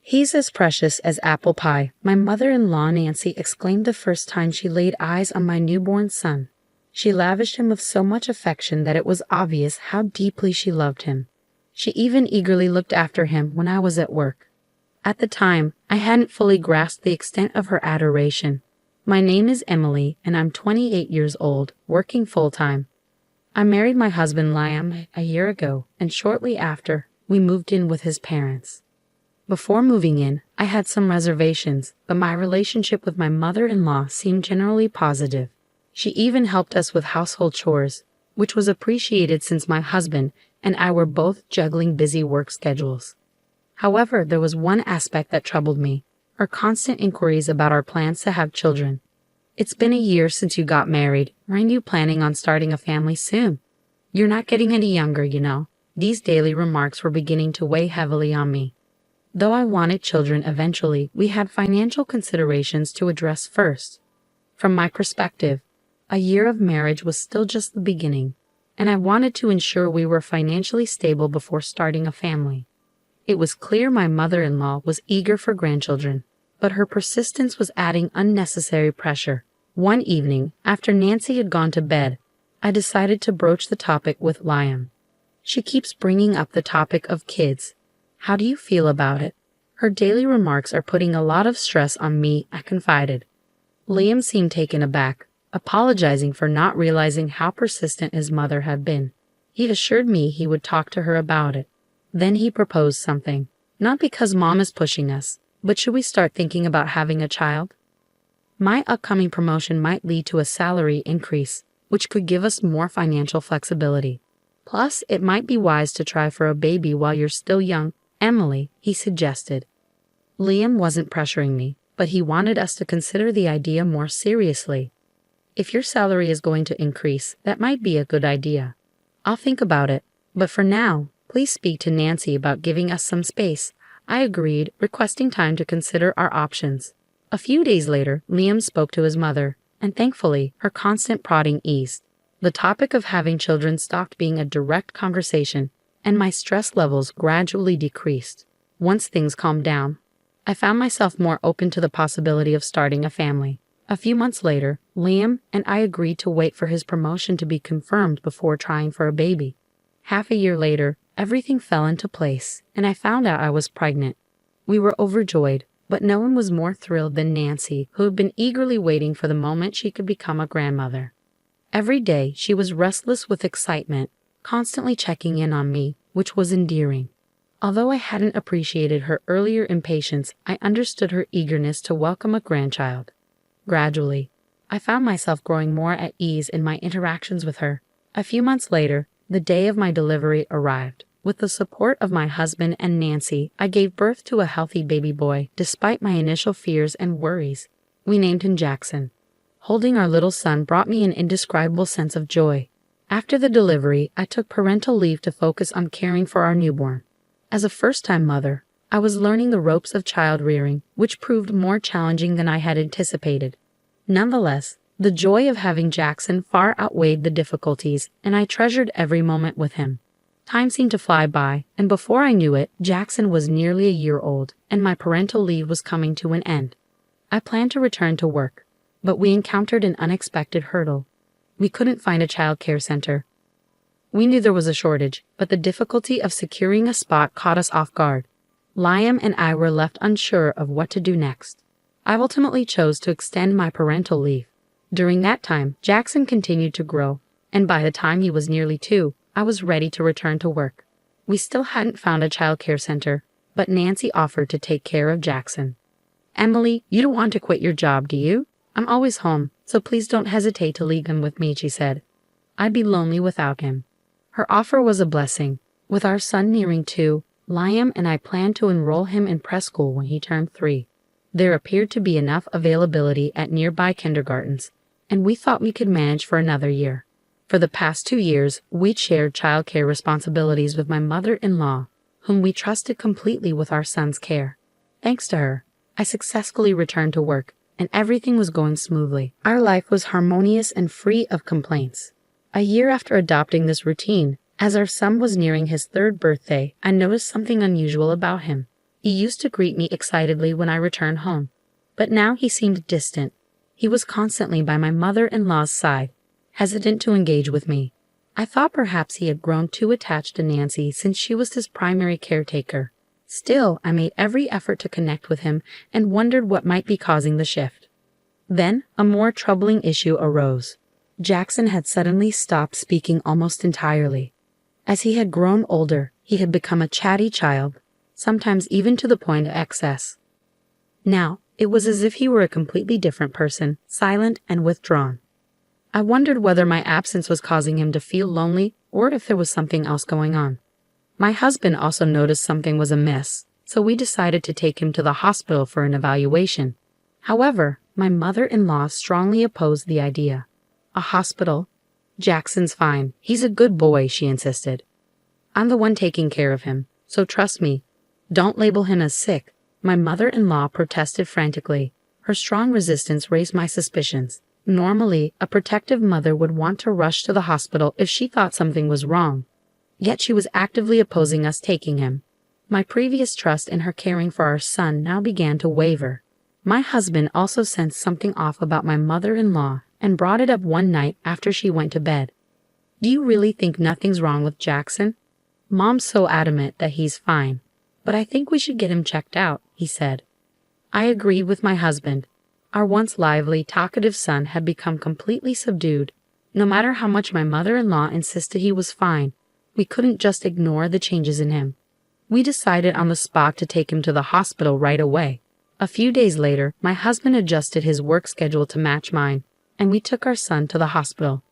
He's as precious as apple pie, my mother-in-law Nancy exclaimed the first time she laid eyes on my newborn son. She lavished him with so much affection that it was obvious how deeply she loved him. She even eagerly looked after him when I was at work. At the time, I hadn't fully grasped the extent of her adoration. My name is Emily, and I'm 28 years old, working full-time. I married my husband Liam a year ago, and shortly after, we moved in with his parents. Before moving in, I had some reservations, but my relationship with my mother-in-law seemed generally positive. She even helped us with household chores, which was appreciated since my husband and I were both juggling busy work schedules. However, there was one aspect that troubled me, her constant inquiries about our plans to have children. It's been a year since you got married. Aren't you planning on starting a family soon? You're not getting any younger, you know. These daily remarks were beginning to weigh heavily on me. Though I wanted children eventually, we had financial considerations to address first. From my perspective, a year of marriage was still just the beginning, and I wanted to ensure we were financially stable before starting a family. It was clear my mother-in-law was eager for grandchildren, but her persistence was adding unnecessary pressure. One evening, after Nancy had gone to bed, I decided to broach the topic with Liam. She keeps bringing up the topic of kids. How do you feel about it? Her daily remarks are putting a lot of stress on me, I confided. Liam seemed taken aback, apologizing for not realizing how persistent his mother had been. He assured me he would talk to her about it. Then he proposed something. Not because Mom is pushing us, but should we start thinking about having a child? My upcoming promotion might lead to a salary increase, which could give us more financial flexibility. Plus, it might be wise to try for a baby while you're still young, Emily, he suggested. Liam wasn't pressuring me, but he wanted us to consider the idea more seriously. If your salary is going to increase, that might be a good idea. I'll think about it, but for now, please speak to Nancy about giving us some space. I agreed, requesting time to consider our options. A few days later, Liam spoke to his mother, and thankfully, her constant prodding eased. The topic of having children stopped being a direct conversation, and my stress levels gradually decreased. Once things calmed down, I found myself more open to the possibility of starting a family. A few months later, Liam and I agreed to wait for his promotion to be confirmed before trying for a baby. Half a year later, everything fell into place, and I found out I was pregnant. We were overjoyed, but no one was more thrilled than Nancy, who had been eagerly waiting for the moment she could become a grandmother. Every day, she was restless with excitement, constantly checking in on me, which was endearing. Although I hadn't appreciated her earlier impatience, I understood her eagerness to welcome a grandchild. Gradually, I found myself growing more at ease in my interactions with her. A few months later, the day of my delivery arrived. With the support of my husband and Nancy, I gave birth to a healthy baby boy, despite my initial fears and worries. We named him Jackson. Holding our little son brought me an indescribable sense of joy. After the delivery, I took parental leave to focus on caring for our newborn. As a first-time mother, I was learning the ropes of child rearing, which proved more challenging than I had anticipated. Nonetheless, the joy of having Jackson far outweighed the difficulties, and I treasured every moment with him. Time seemed to fly by, and before I knew it, Jackson was nearly a year old, and my parental leave was coming to an end. I planned to return to work, but we encountered an unexpected hurdle. We couldn't find a child care center. We knew there was a shortage, but the difficulty of securing a spot caught us off guard. Liam and I were left unsure of what to do next. I ultimately chose to extend my parental leave. During that time, Jackson continued to grow, and by the time he was nearly 2, I was ready to return to work. We still hadn't found a child care center, but Nancy offered to take care of Jackson. Emily, you don't want to quit your job, do you? I'm always home, so please don't hesitate to leave him with me, she said. I'd be lonely without him. Her offer was a blessing. With our son nearing 2, Liam and I planned to enroll him in preschool when he turned 3. There appeared to be enough availability at nearby kindergartens, and we thought we could manage for another year. For the past 2 years, we'd shared childcare responsibilities with my mother-in-law, whom we trusted completely with our son's care. Thanks to her, I successfully returned to work, and everything was going smoothly. Our life was harmonious and free of complaints. A year after adopting this routine, as our son was nearing his 3rd birthday, I noticed something unusual about him. He used to greet me excitedly when I returned home, but now he seemed distant. He was constantly by my mother-in-law's side, hesitant to engage with me. I thought perhaps he had grown too attached to Nancy since she was his primary caretaker. Still, I made every effort to connect with him and wondered what might be causing the shift. Then, a more troubling issue arose. Jackson had suddenly stopped speaking almost entirely. As he had grown older, he had become a chatty child, sometimes even to the point of excess. Now, it was as if he were a completely different person, silent and withdrawn. I wondered whether my absence was causing him to feel lonely or if there was something else going on. My husband also noticed something was amiss, so we decided to take him to the hospital for an evaluation. However, my mother-in-law strongly opposed the idea. A hospital? Jackson's fine. He's a good boy, she insisted. I'm the one taking care of him, so trust me. Don't label him as sick. My mother-in-law protested frantically. Her strong resistance raised my suspicions. Normally, a protective mother would want to rush to the hospital if she thought something was wrong. Yet she was actively opposing us taking him. My previous trust in her caring for our son now began to waver. My husband also sensed something off about my mother-in-law and brought it up one night after she went to bed. Do you really think nothing's wrong with Jackson? Mom's so adamant that he's fine, but I think we should get him checked out, he said. I agreed with my husband. Our once lively, talkative son had become completely subdued. No matter how much my mother-in-law insisted he was fine, we couldn't just ignore the changes in him. We decided on the spot to take him to the hospital right away. A few days later, my husband adjusted his work schedule to match mine, and we took our son to the hospital.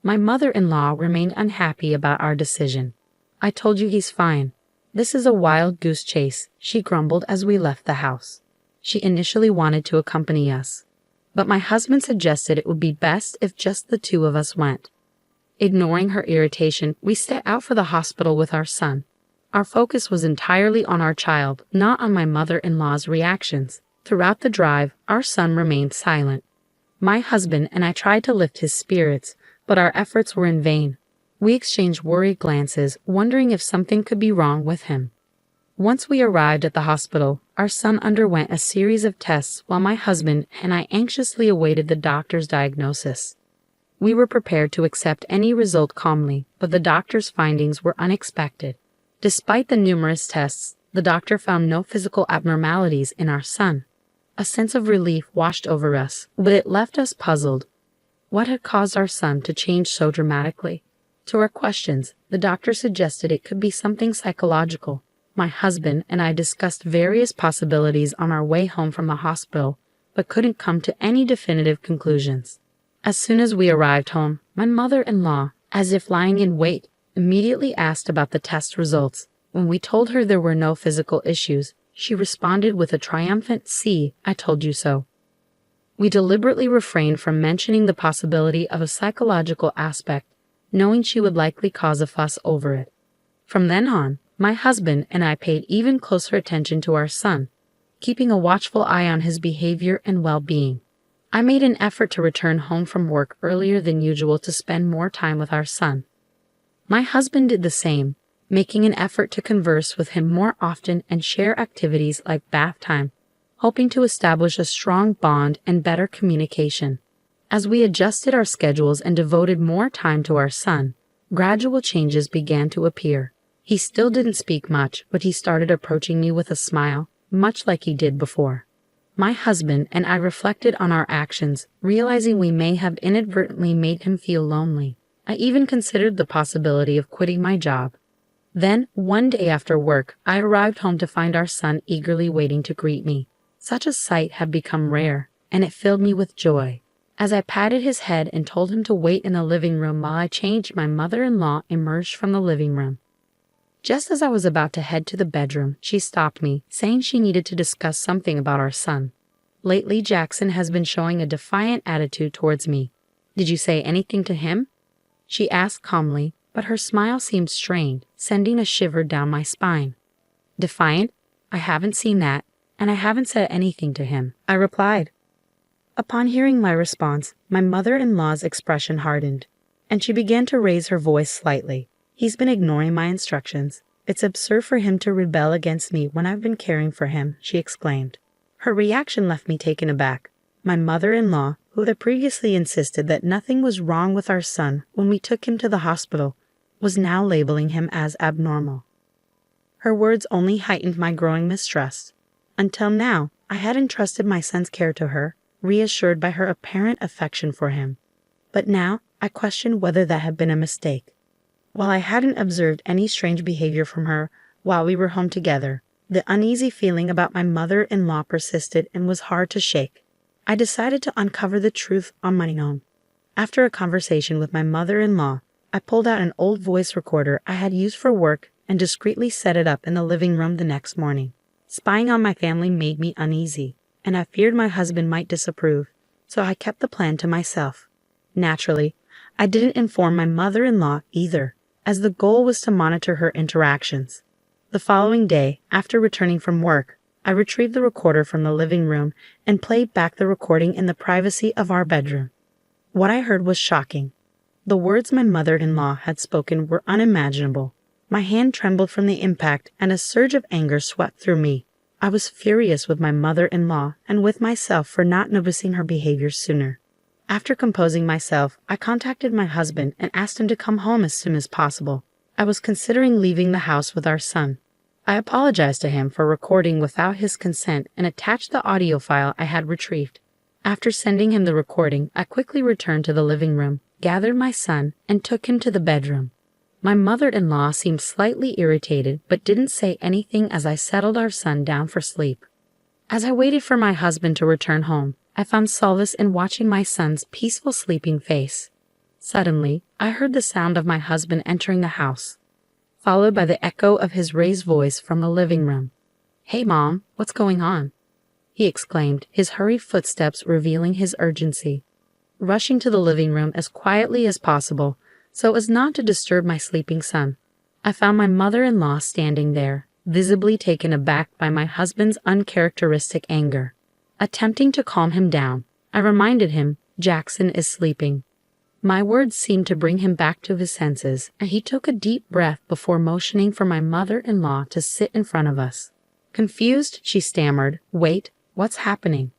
My mother-in-law remained unhappy about our decision. I told you he's fine. This is a wild goose chase, she grumbled as we left the house. She initially wanted to accompany us, but my husband suggested it would be best if just the two of us went. Ignoring her irritation, we set out for the hospital with our son. Our focus was entirely on our child, not on my mother-in-law's reactions. Throughout the drive, our son remained silent. My husband and I tried to lift his spirits, but our efforts were in vain. We exchanged worried glances, wondering if something could be wrong with him. Once we arrived at the hospital, our son underwent a series of tests while my husband and I anxiously awaited the doctor's diagnosis. We were prepared to accept any result calmly, but the doctor's findings were unexpected. Despite the numerous tests, the doctor found no physical abnormalities in our son. A sense of relief washed over us, but it left us puzzled. What had caused our son to change so dramatically? To our questions, the doctor suggested it could be something psychological. My husband and I discussed various possibilities on our way home from the hospital, but couldn't come to any definitive conclusions. As soon as we arrived home, my mother-in-law, as if lying in wait, immediately asked about the test results. When we told her there were no physical issues, she responded with a triumphant, "See, I told you so." We deliberately refrained from mentioning the possibility of a psychological aspect, knowing she would likely cause a fuss over it. From then on, my husband and I paid even closer attention to our son, keeping a watchful eye on his behavior and well-being. I made an effort to return home from work earlier than usual to spend more time with our son. My husband did the same, making an effort to converse with him more often and share activities like bath time, hoping to establish a strong bond and better communication. As we adjusted our schedules and devoted more time to our son, gradual changes began to appear. He still didn't speak much, but he started approaching me with a smile, much like he did before. My husband and I reflected on our actions, realizing we may have inadvertently made him feel lonely. I even considered the possibility of quitting my job. Then, one day after work, I arrived home to find our son eagerly waiting to greet me. Such a sight had become rare, and it filled me with joy. As I patted his head and told him to wait in the living room while I changed, my mother-in-law emerged from the living room. Just as I was about to head to the bedroom, she stopped me, saying she needed to discuss something about our son. Lately, Jackson has been showing a defiant attitude towards me. Did you say anything to him? She asked calmly, but her smile seemed strained, sending a shiver down my spine. Defiant? I haven't seen that, and I haven't said anything to him, I replied. Upon hearing my response, my mother-in-law's expression hardened, and she began to raise her voice slightly. He's been ignoring my instructions. It's absurd for him to rebel against me when I've been caring for him, she exclaimed. Her reaction left me taken aback. My mother-in-law, who had previously insisted that nothing was wrong with our son when we took him to the hospital, was now labeling him as abnormal. Her words only heightened my growing mistrust. Until now, I had entrusted my son's care to her, reassured by her apparent affection for him. But now, I questioned whether that had been a mistake. While I hadn't observed any strange behavior from her while we were home together, the uneasy feeling about my mother-in-law persisted and was hard to shake. I decided to uncover the truth on my own. After a conversation with my mother-in-law, I pulled out an old voice recorder I had used for work and discreetly set it up in the living room the next morning. Spying on my family made me uneasy, and I feared my husband might disapprove, so I kept the plan to myself. Naturally, I didn't inform my mother-in-law either, as the goal was to monitor her interactions. The following day, after returning from work, I retrieved the recorder from the living room and played back the recording in the privacy of our bedroom. What I heard was shocking. The words my mother-in-law had spoken were unimaginable. My hand trembled from the impact, and a surge of anger swept through me. I was furious with my mother-in-law and with myself for not noticing her behavior sooner. After composing myself, I contacted my husband and asked him to come home as soon as possible. I was considering leaving the house with our son. I apologized to him for recording without his consent and attached the audio file I had retrieved. After sending him the recording, I quickly returned to the living room, gathered my son, and took him to the bedroom. My mother-in-law seemed slightly irritated but didn't say anything as I settled our son down for sleep. As I waited for my husband to return home, I found solace in watching my son's peaceful sleeping face. Suddenly, I heard the sound of my husband entering the house, followed by the echo of his raised voice from the living room. "Hey, Mom, what's going on?" he exclaimed, his hurried footsteps revealing his urgency. Rushing to the living room as quietly as possible, so as not to disturb my sleeping son, I found my mother-in-law standing there, visibly taken aback by my husband's uncharacteristic anger. Attempting to calm him down, I reminded him, "Jackson is sleeping." My words seemed to bring him back to his senses, and he took a deep breath before motioning for my mother-in-law to sit in front of us. Confused, she stammered, "Wait, what's happening?"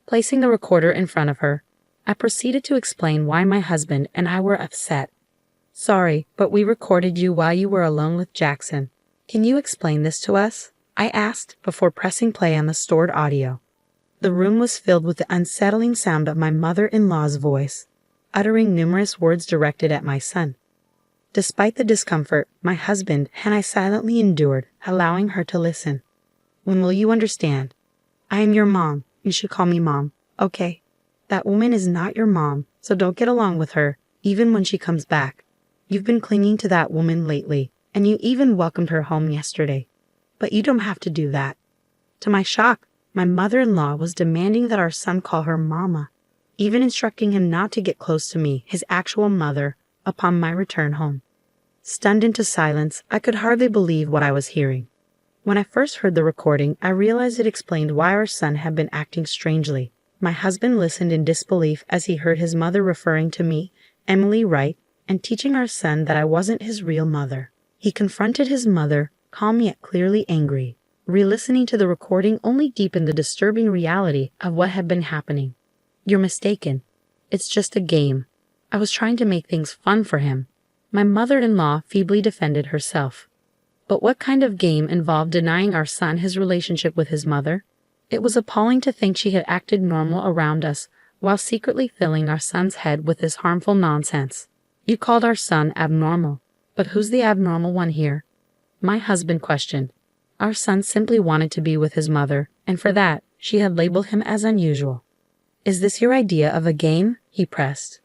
Placing the recorder in front of her, I proceeded to explain why my husband and I were upset. "Sorry, but we recorded you while you were alone with Jackson. Can you explain this to us?" I asked before pressing play on the stored audio. The room was filled with the unsettling sound of my mother-in-law's voice, uttering numerous words directed at my son. Despite the discomfort, my husband and I silently endured, allowing her to listen. "When will you understand? I am your mom. You should call me Mom, okay? That woman is not your mom, so don't get along with her, even when she comes back. You've been clinging to that woman lately, and you even welcomed her home yesterday. But you don't have to do that." To my shock, my mother-in-law was demanding that our son call her Mama, even instructing him not to get close to me, his actual mother, upon my return home. Stunned into silence, I could hardly believe what I was hearing. When I first heard the recording, I realized it explained why our son had been acting strangely. My husband listened in disbelief as he heard his mother referring to me, Emily Wright, and teaching our son that I wasn't his real mother. He confronted his mother, calm yet clearly angry. Re-listening to the recording only deepened the disturbing reality of what had been happening. "You're mistaken. It's just a game. I was trying to make things fun for him." My mother-in-law feebly defended herself. But what kind of game involved denying our son his relationship with his mother? It was appalling to think she had acted normal around us, while secretly filling our son's head with this harmful nonsense. "You called our son abnormal, but who's the abnormal one here?" My husband questioned. Our son simply wanted to be with his mother, and for that, she had labeled him as unusual. "Is this your idea of a game?" he pressed.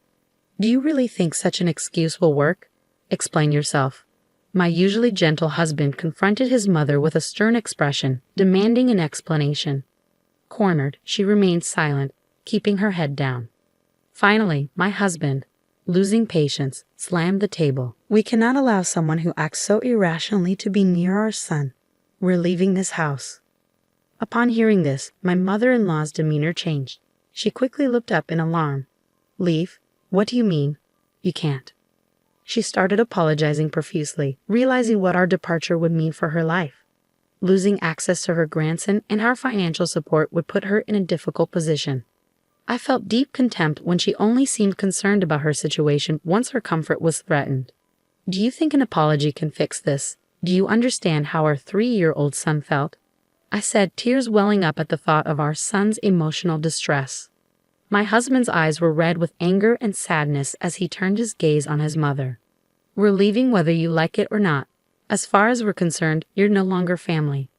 "Do you really think such an excuse will work? Explain yourself." My usually gentle husband confronted his mother with a stern expression, demanding an explanation. Cornered, she remained silent, keeping her head down. Finally, my husband, losing patience, slammed the table. "We cannot allow someone who acts so irrationally to be near our son. We're leaving this house." Upon hearing this, my mother-in-law's demeanor changed. She quickly looked up in alarm. "Leave? What do you mean? You can't." She started apologizing profusely, realizing what our departure would mean for her life. Losing access to her grandson and our financial support would put her in a difficult position. I felt deep contempt when she only seemed concerned about her situation once her comfort was threatened. Do you think an apology can fix this? Do you understand how our 3-year-old son felt? I said, tears welling up at the thought of our son's emotional distress. My husband's eyes were red with anger and sadness as he turned his gaze on his mother. We're leaving whether you like it or not. As far as we're concerned, you're no longer family.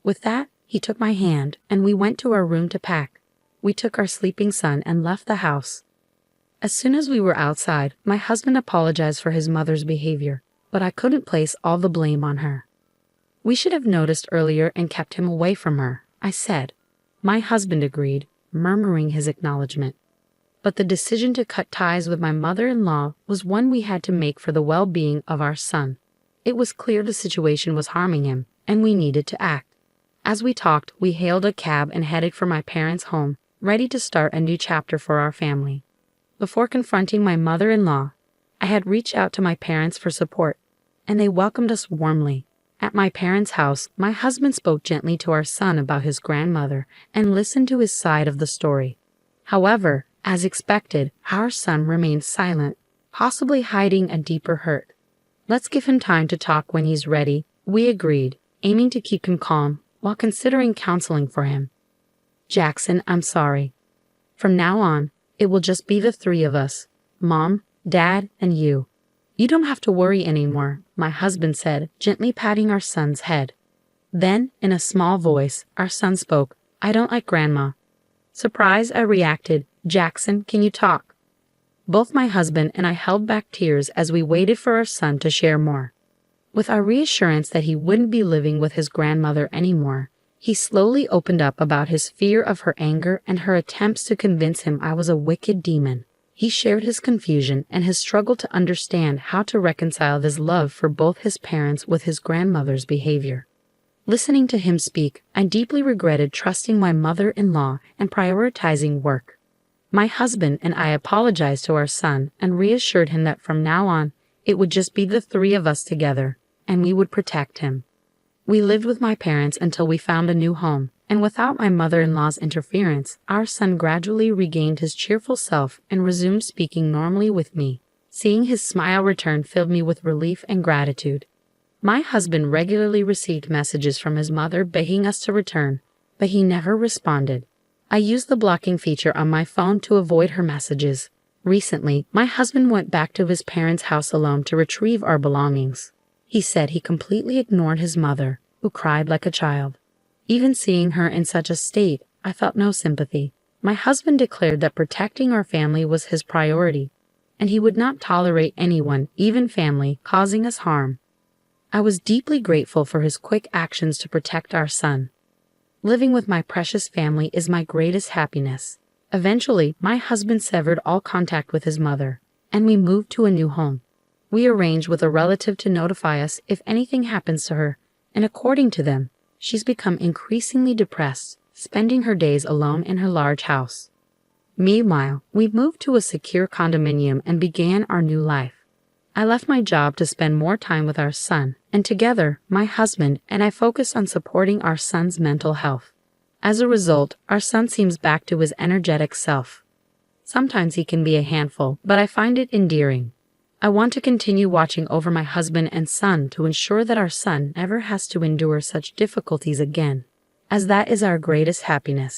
With that, he took my hand and we went to our room to pack. We took our sleeping son and left the house. As soon as we were outside, my husband apologized for his mother's behavior, but I couldn't place all the blame on her. We should have noticed earlier and kept him away from her, I said. My husband agreed, murmuring his acknowledgement. But the decision to cut ties with my mother-in-law was one we had to make for the well-being of our son. It was clear the situation was harming him, and we needed to act. As we talked, we hailed a cab and headed for my parents' home, ready to start a new chapter for our family. Before confronting my mother-in-law, I had reached out to my parents for support, and they welcomed us warmly. At my parents' house, my husband spoke gently to our son about his grandmother and listened to his side of the story. However, as expected, our son remained silent, possibly hiding a deeper hurt. Let's give him time to talk when he's ready, we agreed, aiming to keep him calm while considering counseling for him. Jackson, I'm sorry. From now on, it will just be the 3 of us, Mom, Dad, and you. You don't have to worry anymore, my husband said, gently patting our son's head. Then, in a small voice, our son spoke, I don't like Grandma. Surprised, I reacted, Jackson, can you talk? Both my husband and I held back tears as we waited for our son to share more. With our reassurance that he wouldn't be living with his grandmother anymore, he slowly opened up about his fear of her anger and her attempts to convince him I was a wicked demon. He shared his confusion and his struggle to understand how to reconcile this love for both his parents with his grandmother's behavior. Listening to him speak, I deeply regretted trusting my mother-in-law and prioritizing work. My husband and I apologized to our son and reassured him that from now on, it would just be the 3 of us together, and we would protect him. We lived with my parents until we found a new home, and without my mother-in-law's interference, our son gradually regained his cheerful self and resumed speaking normally with me. Seeing his smile return filled me with relief and gratitude. My husband regularly received messages from his mother begging us to return, but he never responded. I used the blocking feature on my phone to avoid her messages. Recently, my husband went back to his parents' house alone to retrieve our belongings. He said he completely ignored his mother, who cried like a child. Even seeing her in such a state, I felt no sympathy. My husband declared that protecting our family was his priority, and he would not tolerate anyone, even family, causing us harm. I was deeply grateful for his quick actions to protect our son. Living with my precious family is my greatest happiness. Eventually, my husband severed all contact with his mother, and we moved to a new home. We arranged with a relative to notify us if anything happens to her, and according to them, she's become increasingly depressed, spending her days alone in her large house. Meanwhile, we moved to a secure condominium and began our new life. I left my job to spend more time with our son, and together, my husband and I focused on supporting our son's mental health. As a result, our son seems back to his energetic self. Sometimes he can be a handful, but I find it endearing. I want to continue watching over my husband and son to ensure that our son never has to endure such difficulties again, as that is our greatest happiness.